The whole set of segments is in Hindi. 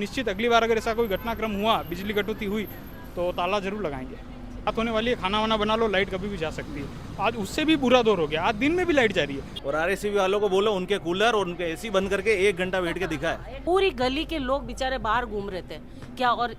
निश्चित अगली बार अगर ऐसा कोई घटनाक्रम हुआ, बिजली कटौती हुई, तो ताला जरूर लगाएंगे। रात होने वाली है, खाना वाना बना लो, लाइट कभी भी जा सकती है। आज उससे भी बुरा दौर हो गया, आज दिन में भी लाइट जा रही है। और आरएससीबी वालों को बोलो उनके कूलर और उनके एसी बंद करके 1 घंटा बैठ के दिखाए। पूरी गली के लोग बेचारे बाहर घूम रहे थे क्या, और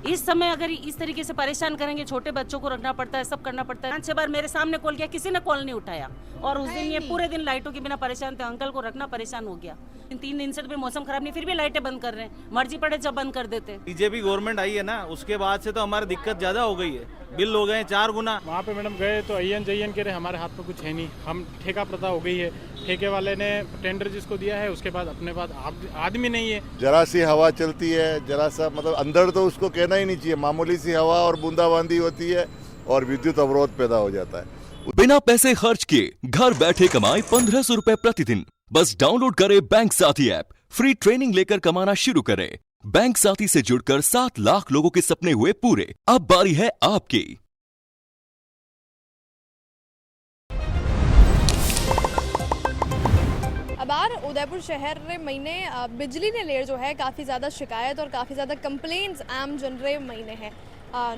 इस समय अगर इस तरीके से परेशान करेंगे, छोटे बच्चों को रखना पड़ता है, सब करना पड़ता है। 5-6 बार मेरे सामने कॉल किया, किसी ने कॉल नहीं उठाया, और उस दिन ये पूरे दिन लाइटों के बिना परेशान थे। अंकल को रखना परेशान हो गया। 3 दिन से भी मौसम खराब नहीं, फिर भी लाइटें बंद कर रहे हैं, मर्जी पड़े जब बंद कर देते। बीजेपी गवर्नमेंट आई है ना, उसके बाद से तो हमारी दिक्कत ज्यादा हो गई है, बिल हो गए 4 गुना। वहाँ पे मैडम गए तो अयन जयन कह रहे हमारे हाथ में कुछ है नहीं, हम ठेका प्रथा हो गई है। ठेके वाले ने टेंडर जिसको दिया है उसके बाद अपने पास आदमी नहीं है। जरा सी हवा चलती है, जरा सा मतलब अंदर तो उसको कहना ही नहीं चाहिए, मामूली सी हवा और बूंदाबांदी होती है और विद्युत अवरोध पैदा हो जाता है। बिना पैसे खर्च किए घर बैठे कमाए 1500 रुपए प्रतिदिन। बस डाउनलोड करें बैंक साथी ऐप, फ्री ट्रेनिंग लेकर कमाना शुरू करें। बैंक साथी से जुड़कर 7 लाख लोगों के सपने हुए पूरे। अब बारी है आपकी। अबार उदयपुर शहर रे महीने बिजली ने लेर जो है काफ़ी ज़्यादा शिकायत और काफ़ी ज़्यादा कंप्लेंट्स आम जन रे महीने हैं।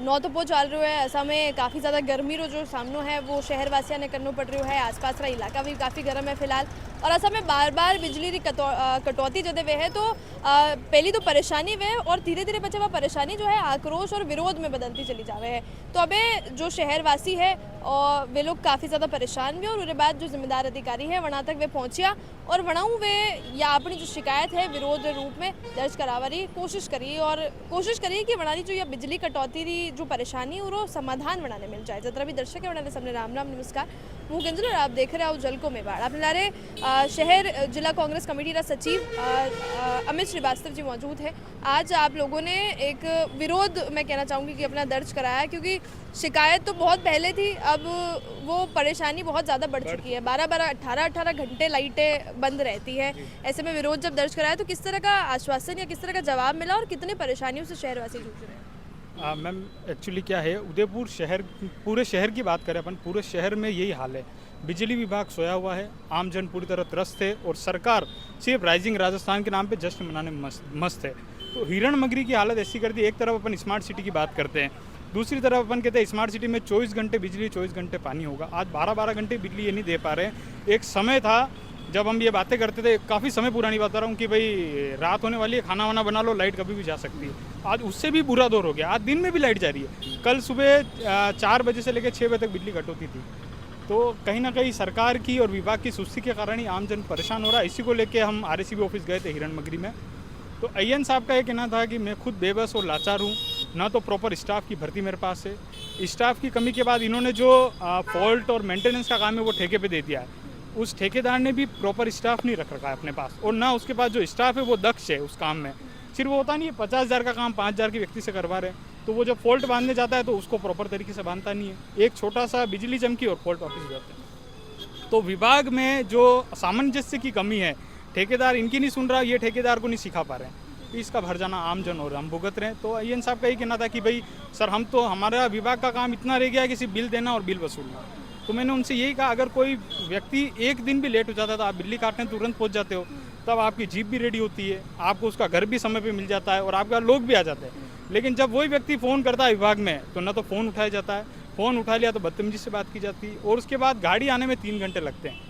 9 तो चाल रही है, ऐसा में काफ़ी ज़्यादा गर्मी रो जो सामनो है वो शहर वासियों ने करना पड़ रही है। आसपास का इलाका भी काफ़ी गर्म है फिलहाल, और ऐसा में बार बार बिजली की कटौती जदे वे है तो पहली तो परेशानी वे, और धीरे धीरे बच्चे वह परेशानी जो है आक्रोश और विरोध में बदलती चली जावे है। तो अबे जो शहरवासी है और वे लोग काफ़ी ज़्यादा परेशान भी, और उसके बाद जो जिम्मेदार अधिकारी है वहाँ तक वे पहुँचिया और वनाऊँ वे या अपनी जो शिकायत है विरोध रूप में दर्ज करावारी कोशिश करी कि वनानी जो यह बिजली कटौती री जो परेशानी वो समाधान बनाने मिल जाए। जितना भी दर्शक है वनाने सबने राम राम नमस्कार। मुँह गंजल और आप देख रहे हो जलको मेवाड़। अपने लारे शहर जिला कांग्रेस कमेटी का सचिव अमित श्रीवास्तव जी मौजूद है। आज आप लोगों ने एक विरोध, मैं कहना चाहूँगी कि अपना दर्ज कराया, क्योंकि शिकायत तो बहुत पहले थी, अब वो परेशानी बहुत ज़्यादा बढ़ चुकी है। 12-12, 18-18 घंटे लाइटें बंद रहती है। ऐसे में विरोध जब दर्ज कराया तो किस तरह का आश्वासन या किस तरह का जवाब मिला और कितने परेशानियों से शहरवासी जूझ रहे हैं? मैम एक्चुअली क्या है, उदयपुर शहर, पूरे शहर की बात करें अपन, पूरे शहर में यही हाल है। बिजली विभाग सोया हुआ है, आम जन पूरी तरह त्रस्त है, और सरकार सिर्फ राइजिंग राजस्थान के नाम पे जश्न मनाने में मस्त है। तो हिरण मगरी की हालत ऐसी कर दी, एक तरफ अपन स्मार्ट सिटी की बात करते हैं, दूसरी तरफ अपन कहते हैं स्मार्ट सिटी में 24 घंटे बिजली, 24 घंटे पानी होगा। आज 12-12 घंटे बिजली ये नहीं दे पा रहे हैं। एक समय था जब हम ये बातें करते थे, काफ़ी समय पुरानी बता रहा हूँ, कि भाई रात होने वाली है, खाना वाना बना लो, लाइट कभी भी जा सकती है। आज उससे भी बुरा दौर हो गया, आज दिन में भी लाइट जा रही है। कल सुबह 4 बजे से लेकर 6 बजे तक बिजली कटौती थी। तो कहीं ना कहीं सरकार की और विभाग की सुस्ती के कारण ही आम जन परेशान हो रहा है। इसी को लेके हम आरएससीबी ऑफिस गए थे हिरण मगरी में। तो अय्यन साहब का ये कहना था कि मैं खुद बेबस और लाचार हूँ, ना तो प्रॉपर स्टाफ की भर्ती मेरे पास है। स्टाफ की कमी के बाद इन्होंने जो फॉल्ट और मेंटेनेंस का काम है वो ठेके पे दे दिया है। उस ठेकेदार ने भी प्रॉपर स्टाफ नहीं रख रखा है अपने पास, और ना उसके पास जो स्टाफ है वो दक्ष है उस काम में। सिर्फ वो होता नहीं है 50,000 का काम 5,000 के व्यक्ति से करवा रहे हैं, तो वो जब फॉल्ट बांधने जाता है तो उसको प्रॉपर तरीके से बांधता नहीं है। एक छोटा सा बिजली चमकी और फॉल्ट वापस जाते हैं। तो विभाग में जो सामंजस्य की कमी है, ठेकेदार इनकी नहीं सुन रहा, ये ठेकेदार को नहीं सिखा पा रहे हैं, इसका भर जाना आम जन और हम भुगत रहे हैं। तो अय्यन साहब का ये कहना था कि भाई सर, हम तो, हमारा विभाग का काम इतना रह गया है कि सिर्फ बिल देना और बिल वसूलना। तो मैंने उनसे यही कहा, अगर कोई व्यक्ति एक दिन भी लेट हो जाता है तो आप बिजली काटने तुरंत पहुंच जाते हो, तब आपकी जीप भी रेडी होती है, आपको उसका घर भी समय पे मिल जाता है और आपका लोग भी आ जाते हैं। लेकिन जब वही व्यक्ति फ़ोन करता है विभाग में, तो ना तो फ़ोन उठाया जाता है, फ़ोन उठा लिया तो बदतमीजी से बात की जाती है, और उसके बाद गाड़ी आने में 3 घंटे लगते हैं।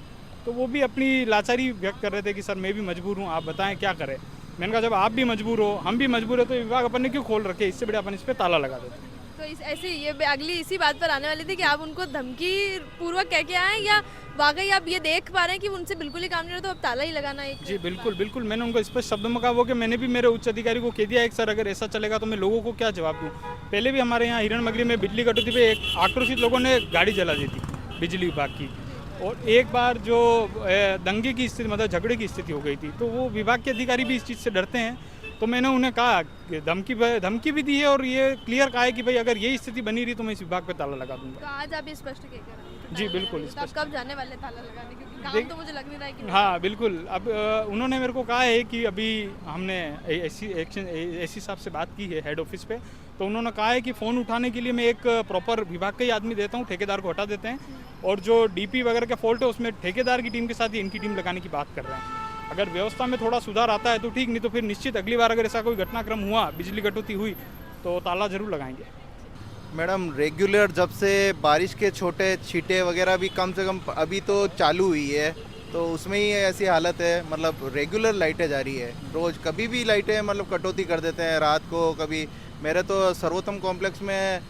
तो वो भी अपनी लाचारी व्यक्त कर रहे थे कि सर मैं भी मजबूर हूँ, आप बताएं क्या करें। मैंने कहा जब आप भी मजबूर हो, हम भी मजबूर है, तो विभाग अपन ने क्यों खोल रखे, इससे बड़े अपन इस पर ताला लगा देते हैं। तो ऐसे ये अगली इसी बात पर आने वाली थी कि आप उनको धमकी पूर्वक कह के आए, या वाकई आप ये देख पा रहे हैं कि उनसे बिल्कुल ही काम नहीं रहा, तो अब ताला ही लगाना है? जी बिल्कुल, मैंने उनको स्पष्ट शब्दों में कहा, वो कि मैंने भी मेरे उच्च अधिकारी को कह दिया है कि सर अगर ऐसा चलेगा तो मैं लोगों को क्या जवाब दूँ। पहले भी हमारे यहाँ हिरण मगरी में बिजली कटौती पे एक आक्रोशित लोगों ने गाड़ी जला दी थी बिजली विभाग की, और एक बार जो दंगे की स्थिति, मतलब झगड़े की स्थिति हो गई थी, तो वो विभाग के अधिकारी भी इस चीज़ से डरते हैं। तो मैंने उन्हें कहा कि धमकी भी दी है, और ये क्लियर कहा है कि भाई अगर ये स्थिति बनी रही तो मैं इस विभाग पे ताला लगा दूंगा। तो आज आप ये स्पष्ट कह कर रहे हैं? जी बिल्कुल, तो आप कब जाने वाले ताला लगाने, क्योंकि काम तो मुझे लग नहीं रहा है कि हाँ बिल्कुल। अब उन्होंने मेरे को कहा है कि अभी हमने एसी साहब से बात की है हेड ऑफिस पे, तो उन्होंने कहा है कि फ़ोन उठाने के लिए मैं एक प्रॉपर विभाग का ही आदमी देता हूँ, ठेकेदार को हटा देते हैं, और जो डीपी वगैरह का फॉल्ट है उसमें ठेकेदार की टीम के साथ ही इनकी टीम लगाने की बात कर रहे हैं। अगर व्यवस्था में थोड़ा सुधार आता है तो ठीक, नहीं तो फिर निश्चित अगली बार अगर ऐसा कोई घटनाक्रम हुआ, बिजली कटौती हुई, तो ताला जरूर लगाएंगे। मैडम रेगुलर जब से बारिश के छोटे छींटे वगैरह भी कम से कम अभी तो चालू हुई है, तो उसमें ही ऐसी हालत है। मतलब रेगुलर लाइटें जा रही है, रोज़ कभी भी लाइटें मतलब कटौती कर देते हैं रात को। कभी मेरे तो सर्वोत्तम कॉम्प्लेक्स में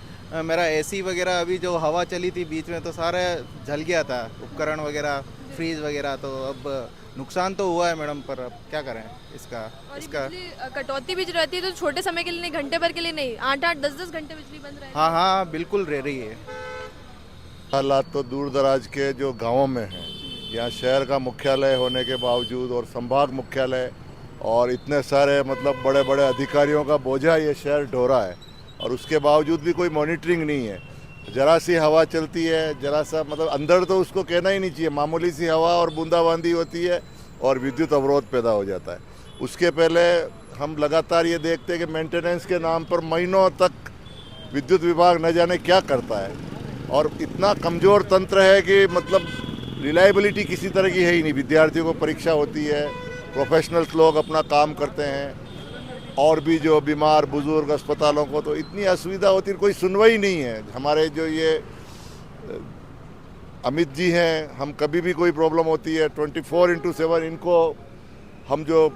मेरा एसी वगैरह अभी जो हवा चली थी बीच में तो सारा जल गया था, उपकरण वगैरह, फ्रीज वगैरह। तो अब नुकसान तो हुआ है मैडम, पर अब क्या करें इसका और इसका बिजली कटौती भी जो रहती है तो छोटे समय के लिए नहीं, घंटे भर के लिए नहीं, 8-8 10-10 घंटे बिजली बंद रहती है। हाँ हाँ बिल्कुल रह रही है। हालात तो दूर दराज के जो गांवों में हैं, यहाँ शहर का मुख्यालय होने के बावजूद और संभाग मुख्यालय और इतने सारे मतलब बड़े बड़े अधिकारियों का बोझा ये शहर ढो रहा है, और उसके बावजूद भी कोई मॉनिटरिंग नहीं है। जरा सी हवा चलती है, जरा सा मतलब अंदर तो उसको कहना ही नहीं चाहिए, मामूली सी हवा और बूंदाबांदी होती है और विद्युत अवरोध पैदा हो जाता है। उसके पहले हम लगातार ये देखते हैं कि मेंटेनेंस के नाम पर महीनों तक विद्युत विभाग न जाने क्या करता है, और इतना कमज़ोर तंत्र है कि मतलब रिलायबिलिटी किसी तरह की है ही नहीं। विद्यार्थियों को परीक्षा होती है, प्रोफेशनल्स लोग अपना काम करते हैं, और भी जो बीमार बुजुर्ग अस्पतालों को तो इतनी असुविधा होती है, कोई सुनवाई नहीं है। हमारे जो ये अमित जी हैं, हम कभी भी कोई प्रॉब्लम होती है 24/7 इनको हम जो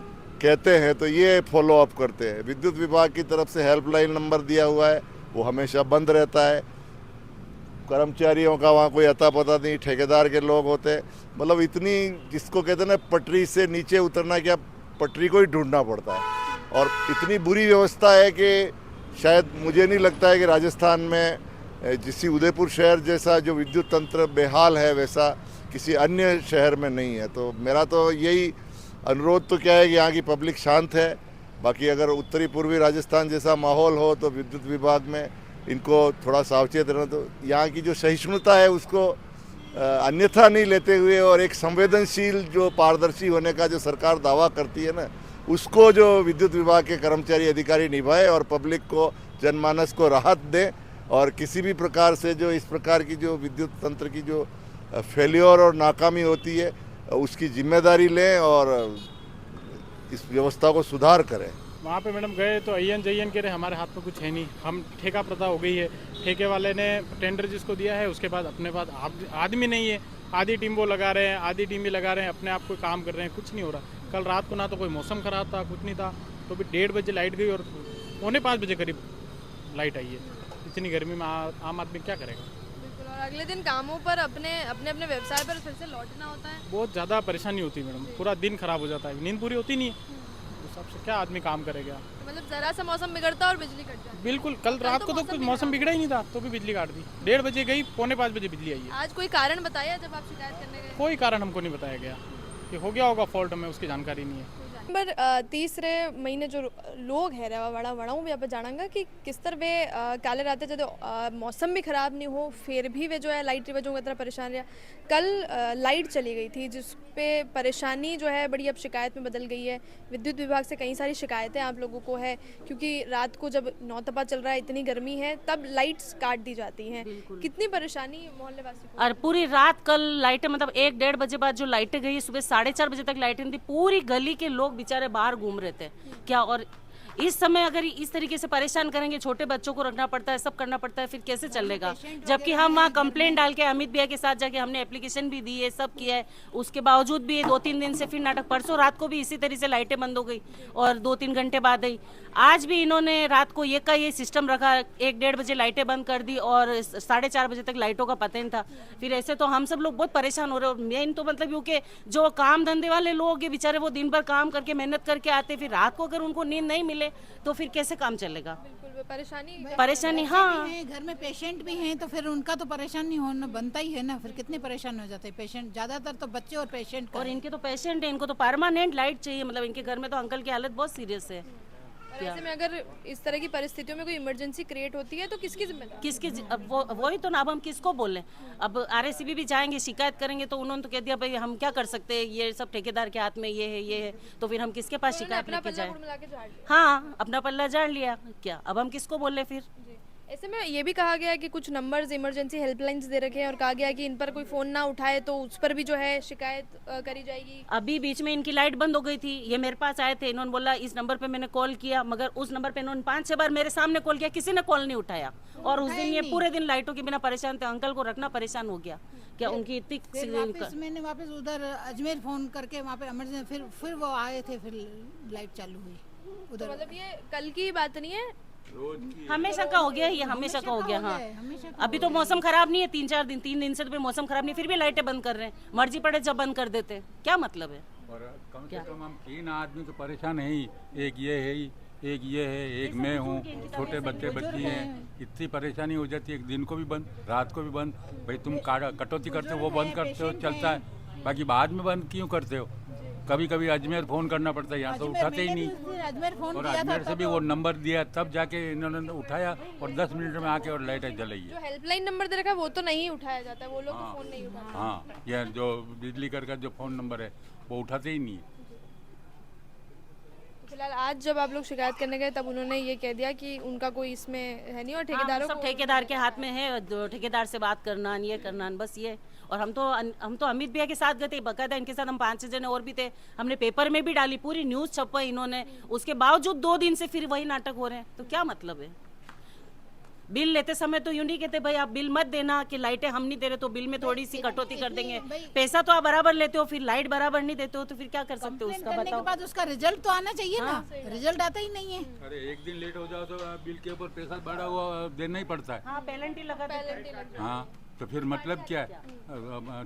कहते हैं तो ये फॉलो अप करते हैं। विद्युत विभाग की तरफ से हेल्पलाइन नंबर दिया हुआ है, वो हमेशा बंद रहता है। कर्मचारियों का वहाँ कोई अता पता नहीं, ठेकेदार के लोग होते हैं। मतलब इतनी जिसको कहते हैं ना पटरी से नीचे उतरना, क्या पटरी को ही ढूंढना पड़ता है, और इतनी बुरी व्यवस्था है कि शायद मुझे नहीं लगता है कि राजस्थान में जिसी उदयपुर शहर जैसा जो विद्युत तंत्र बेहाल है वैसा किसी अन्य शहर में नहीं है। तो मेरा तो यही अनुरोध तो क्या है कि यहाँ की पब्लिक शांत है। बाकी अगर उत्तरी पूर्वी राजस्थान जैसा माहौल हो तो विद्युत विभाग में इनको थोड़ा सावचेत रहना, तो यहाँ की जो सहिष्णुता है उसको अन्यथा नहीं लेते हुए, और एक संवेदनशील जो पारदर्शी होने का जो सरकार दावा करती है ना, उसको जो विद्युत विभाग के कर्मचारी अधिकारी निभाए और पब्लिक को, जनमानस को राहत दें, और किसी भी प्रकार से जो इस प्रकार की जो विद्युत तंत्र की जो फेल्योर और नाकामी होती है उसकी जिम्मेदारी लें और इस व्यवस्था को सुधार करें। वहाँ पे मैडम गए तो अयन जयन कह रहे हमारे हाथ में कुछ है नहीं, हम ठेका प्रथा हो गई है। ठेके वाले ने टेंडर जिसको दिया है उसके बाद अपने पास आदमी नहीं है, आधी टीम वो लगा रहे हैं, आधी टीम भी लगा रहे हैं, अपने आप कोई काम कर रहे हैं, कुछ नहीं हो रहा। कल रात को ना तो कोई मौसम ख़राब था, कुछ नहीं था, तो भी 1:30 बजे लाइट गई और 4:45 बजे करीब लाइट आई है। इतनी गर्मी में आम आदमी क्या करेगा। बिल्कुल, और अगले दिन कामों पर अपने अपने व्यवसाय पर फिर से लौटना होता है। बहुत ज़्यादा परेशानी होती है मैडम, पूरा दिन खराब हो जाता है, नींद पूरी होती नहीं है, उस सबसे क्या आदमी काम करेगा। तो मतलब जरा सा मौसम बिगड़ता और बिजली कट जाती है। बिल्कुल, कल रात को तो कुछ मौसम बिगड़ा ही नहीं था तो भी बिजली काट दी। 1:30 बजे गई, 4:45 बजे बिजली आई है। आज कोई कारण बताया जब आप शिकायत करने गए? कोई कारण हमको नहीं बताया गया कि हो गया होगा फॉल्ट, में उसकी जानकारी नहीं है। नंबर 30 महीने जो लोग है वड़ा भी आप जानांगा कि किस तरह वे काले राते जो मौसम भी खराब नहीं हो फिर भी वे जो है लाइट की वजह तरह परेशान रहा। कल लाइट चली गई थी जिस पे परेशानी जो है बड़ी अब शिकायत में बदल गई है। विद्युत विभाग से कई सारी शिकायतें आप लोगों को है क्योंकि रात को जब नौतपा चल रहा है, इतनी गर्मी है, तब लाइट्स काट दी जाती हैं। कितनी परेशानी मोहल्ले वासी को। और पूरी रात कल लाइटें मतलब 1-1:30 बजे बाद जो लाइटें गई, सुबह 4:30 बजे तक लाइटें नहीं थी। पूरी गली के लोग बेचारे बाहर घूम रहे थे क्या। और इस समय अगर इस तरीके से परेशान करेंगे, छोटे बच्चों को रखना पड़ता है, सब करना पड़ता है, फिर कैसे चलेगा। जबकि हम वहाँ कंप्लेंट डाल के अमित भैया के साथ जाके हमने एप्लीकेशन भी दी है, सब किया है, उसके बावजूद भी 2-3 दिन से फिर नाटक। परसों रात को भी इसी तरीके से लाइटें बंद हो गई और 2-3 घंटे बाद आई। आज भी इन्होंने रात को ये सिस्टम रखा, 1-1:30 बजे लाइटें बंद कर दी और 4:30 बजे तक लाइटों का पता नहीं था। फिर ऐसे तो हम सब लोग बहुत परेशान हो रहे हैं। और मेन तो मतलब क्योंकि जो काम धंधे वाले लोग हैं बेचारे, वो दिन भर काम करके मेहनत करके आते, फिर रात को अगर उनको नींद नहीं मिले तो फिर कैसे काम चलेगा। बिल्कुल परेशानी हाँ, घर में पेशेंट भी हैं तो फिर उनका तो परेशानी होना बनता ही है ना। फिर कितने परेशान हो जाते हैं पेशेंट, ज्यादातर तो बच्चे और पेशेंट। और इनके तो पेशेंट है, इनको तो परमानेंट लाइट चाहिए। मतलब इनके घर में तो अंकल की हालत बहुत सीरियस है। और ऐसे में अगर इस तरह की परिस्थितियों में कोई इमरजेंसी क्रिएट होती है तो किसकी जिम्मेदारी? अब वही तो ना, अब हम किसको बोलें। अब RACB भी जाएंगे, शिकायत करेंगे तो उन्होंने तो कह दिया भाई हम क्या कर सकते हैं, ये सब ठेकेदार के हाथ में ये है, तो फिर हम किसके पास शिकायत लेके जाएं। हाँ, अपना पल्ला झाड़ लिया क्या, अब हम किसको बोले फिर। ऐसे में ये भी कहा गया है कि कुछ नंबर्स इमरजेंसी हेल्पलाइंस दे रखे हैं और कहा गया है कि इन पर कोई फ़ोन ना उठाए तो उस पर भी जो है शिकायत करी जाएगी। अभी बीच में इनकी लाइट बंद हो गई थी, ये मेरे पास आए थे, इन्होंने बोला इस नंबर पे मैंने कॉल किया, मगर उस नंबर पे इन्होंने 5-6 बार मेरे सामने कॉल किया, किसी ने कॉल नहीं उठाया। और उस दिन ये पूरे दिन लाइटों के बिना परेशान थे, अंकल को रखना परेशान हो गया क्या उनकी इतनी मैंने वापस उधर अजमेर फोन करके वहाँ पे इमरजेंसी फिर वो आए थे, फिर लाइट चालू हुई उधर। मतलब ये कल की बात नहीं है, हमेशा का हो गया, ये हमेशा का हो गया। हाँ, अभी तो मौसम खराब नहीं है, 3 दिन से तो मौसम खराब नहीं, फिर भी लाइटें बंद कर रहे हैं, मर्जी पड़े जब बंद कर देते हैं, क्या मतलब है। और कम से कम हम 3 आदमी तो परेशान है ही, एक ये है, एक मैं हूँ, छोटे बच्चे बच्ची हैं, इतनी परेशानी हो जाती है, दिन को भी बंद, रात को भी बंद। भाई तुम कटौती करते हो, वो बंद करते हो, चलता है, बाकी बाद में बंद क्यों करते हो। कभी कभी अजमेर फ़ोन करना पड़ता है, यहाँ तो उठाते ही नहीं। और अजमेर से भी वो नंबर दिया तब जाके इन्होंने उठाया और 10 मिनट में आके और लाइटें जलाई है। जो हेल्पलाइन नंबर दे रखा है वो तो नहीं उठाया जाता है, वो लोग तो फ़ोन नहीं उठाते। हाँ, यह जो बिजली घर का जो फ़ोन नंबर है वो उठाते ही नहीं। फिलहाल आज जब आप लोग शिकायत करने गए तब उन्होंने ये कह दिया कि उनका कोई इसमें है नहीं और ठेकेदारों सब ठेकेदार के हाथ में है, ठेकेदार से बात करना, ये करना, बस ये। और हम तो अमित भैया के साथ गए थे, बकायदा इनके साथ हम 5-6 जने और भी थे, हमने पेपर में भी डाली, पूरी न्यूज़ छपवाई इन्होंने, उसके बावजूद 2 दिन से फिर वही नाटक हो रहे हैं, तो क्या मतलब है। बिल लेते समय तो यूं नहीं कहते भाई आप बिल मत देना कि लाइटें हम नहीं दे रहे तो बिल में थोड़ी सी कटौती कर देंगे, पैसा तो आप बराबर लेते हो, फिर लाइट बराबर नहीं देते हो, तो फिर क्या कर सकते हो उसका बताओ। के बाद उसका रिजल्ट तो आना चाहिए ना, रिजल्ट आता ही नहीं है। अरे एक दिन लेट हो जाओ तो बिल के ऊपर पैसा बढ़ा हुआ देना ही पड़ता है। हाँ, पेनल्टी लगा देते हैं। हाँ, तो फिर मतलब क्या है,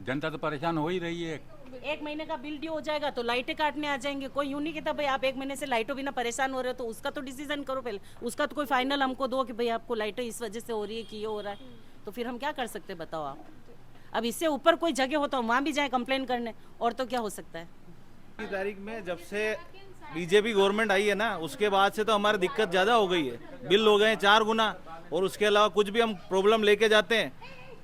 जनता तो परेशान हो ही रही है। 1 महीने का बिल ड्यू हो जाएगा तो लाइटें काटने आ जाएंगे, कोई यूं नहीं कहता भाई आप 1 महीने से लाइटों बिना परेशान हो रहे हो, तो उसका तो डिसीजन करो पहले, उसका तो कोई फाइनल हमको दो कि भाई आपको लाइटें इस वजह से हो रही है कि ये हो रहा है, तो फिर हम क्या कर सकते हैं बताओ आप। अब इससे ऊपर कोई जगह हो तो हम वहाँ भी जाए कंप्लेन करने, और तो क्या हो सकता है। की तारीख में जब से बीजेपी गवर्नमेंट आई है ना, उसके बाद से तो हमारी दिक्कत ज़्यादा हो गई है, बिल हो गए हैं 4 गुना, और उसके अलावा कुछ भी हम प्रॉब्लम लेके जाते हैं,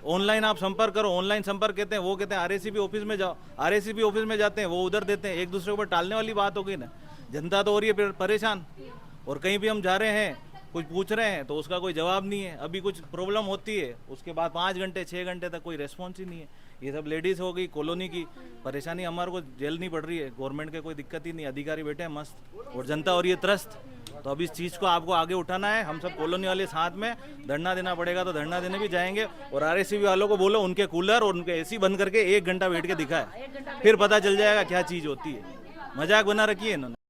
ऑनलाइन आप संपर्क करो, ऑनलाइन संपर्क कहते हैं, वो कहते हैं आरएसीबी ऑफिस में जाओ, आरएसीबी ऑफिस में जाते हैं, वो उधर देते हैं, एक दूसरे के ऊपर टालने वाली बात हो गई ना, जनता तो हो रही है परेशान। और कहीं भी हम जा रहे हैं, कुछ पूछ रहे हैं तो उसका कोई जवाब नहीं है, अभी कुछ प्रॉब्लम होती है उसके बाद 5 घंटे 6 घंटे तक कोई रेस्पॉन्स ही नहीं है। ये सब लेडीज़ हो गई कॉलोनी की, परेशानी हमारे को झेलनी पड़ रही है, गवर्नमेंट के कोई दिक्कत ही नहीं, अधिकारी बैठे हैं मस्त, और जनता और ये त्रस्त। तो अब इस चीज़ को आपको आगे उठाना है, हम सब कॉलोनी वाले साथ में धरना देना पड़ेगा, तो धरना देने भी जाएंगे, और आरएसीबी वालों को बोलो उनके कूलर और उनके एसी बंद करके 1 घंटा बैठ के दिखाए, फिर पता चल जाएगा क्या चीज़ होती है। मजाक बना रखी है इन्होंने।